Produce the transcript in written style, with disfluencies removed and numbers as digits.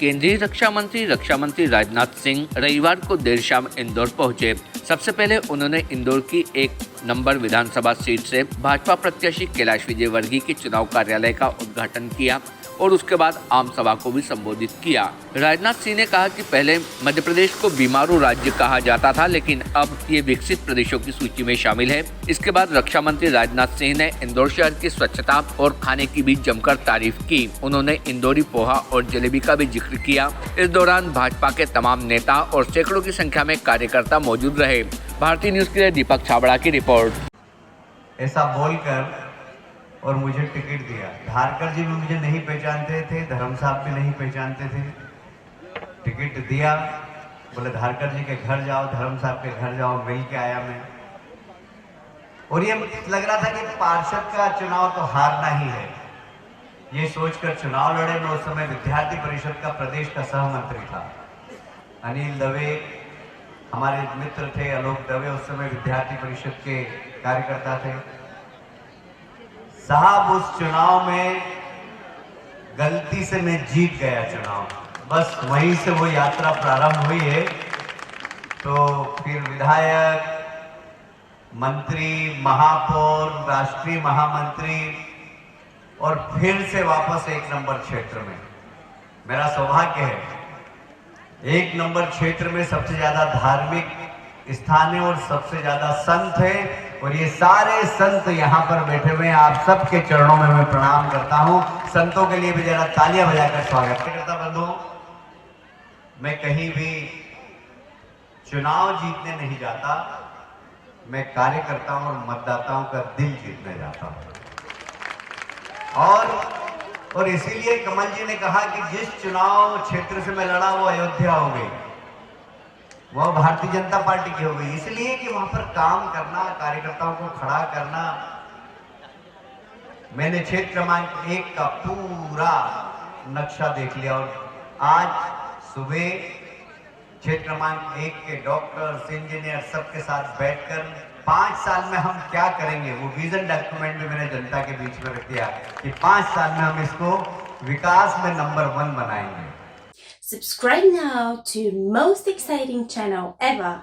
केंद्रीय रक्षा मंत्री राजनाथ सिंह रविवार को देर शाम इंदौर पहुंचे। सबसे पहले उन्होंने इंदौर की 1 नंबर विधानसभा सीट से भाजपा प्रत्याशी कैलाश विजयवर्गीय के चुनाव कार्यालय का उद्घाटन किया और उसके बाद आम सभा को भी संबोधित किया। राजनाथ सिंह ने कहा कि पहले मध्य प्रदेश को बीमारू राज्य कहा जाता था, लेकिन अब ये विकसित प्रदेशों की सूची में शामिल है। इसके बाद रक्षा मंत्री राजनाथ सिंह ने इंदौर शहर की स्वच्छता और खाने की भी जमकर तारीफ की। उन्होंने इंदौरी पोहा और जलेबी का भी जिक्र किया। इस दौरान भाजपा के तमाम नेता और सैकड़ों की संख्या में कार्यकर्ता मौजूद रहे। भारतीय न्यूज के लिए दीपक छाबड़ा की रिपोर्ट। ऐसा बोलकर और मुझे टिकट दिया। धारकर जी भी मुझे नहीं पहचानते थे, धर्म साहब भी नहीं पहचानते थे। टिकट दिया, बोले धारकर जी के घर जाओ, धर्म साहब के घर जाओ, मिल के आया मैं। और ये लग रहा था कि पार्षद का चुनाव तो हारना ही है, ये सोचकर चुनाव लड़े। मैं उस समय विद्यार्थी परिषद का प्रदेश का सह मंत्री था। अनिल दवे हमारे मित्र थे, आलोक दवे उस समय विद्यार्थी परिषद के कार्यकर्ता थे। साहब उस चुनाव में गलती से मैं जीत गया चुनाव, बस वहीं से वो यात्रा प्रारंभ हुई है। तो फिर विधायक, मंत्री, महापौर, राष्ट्रीय महामंत्री और फिर से वापस 1 नंबर क्षेत्र में। मेरा सौभाग्य है 1 नंबर क्षेत्र में सबसे ज्यादा धार्मिक स्थान है और सबसे ज्यादा संत है, और ये सारे संत यहाँ पर बैठे हुए हैं। आप सबके चरणों में मैं प्रणाम करता हूँ। संतों के लिए भी जरा तालियां बजाकर स्वागत करता। बंधुओं, मैं कहीं भी चुनाव जीतने नहीं जाता, मैं कार्यकर्ताओं और मतदाताओं का दिल जीतने जाता हूँ। और इसीलिए कमल जी ने कहा कि जिस चुनाव क्षेत्र से मैं लड़ा वो अयोध्या हो गई, वह भारतीय जनता पार्टी की हो गई। इसलिए कि वहां पर काम करना, कार्यकर्ताओं को खड़ा करना। मैंने क्षेत्र क्रमांक 1 का पूरा नक्शा देख लिया और आज सुबह क्षेत्र क्रमांक 1 के डॉक्टर्स, इंजीनियर सबके साथ बैठकर 5 साल में हम क्या करेंगे, वो विजन डॉक्यूमेंट भी मैंने जनता के बीच में रख दिया कि 5 साल में हम इसको विकास में नंबर 1 बनाएंगे। Subscribe now to most exciting channel ever.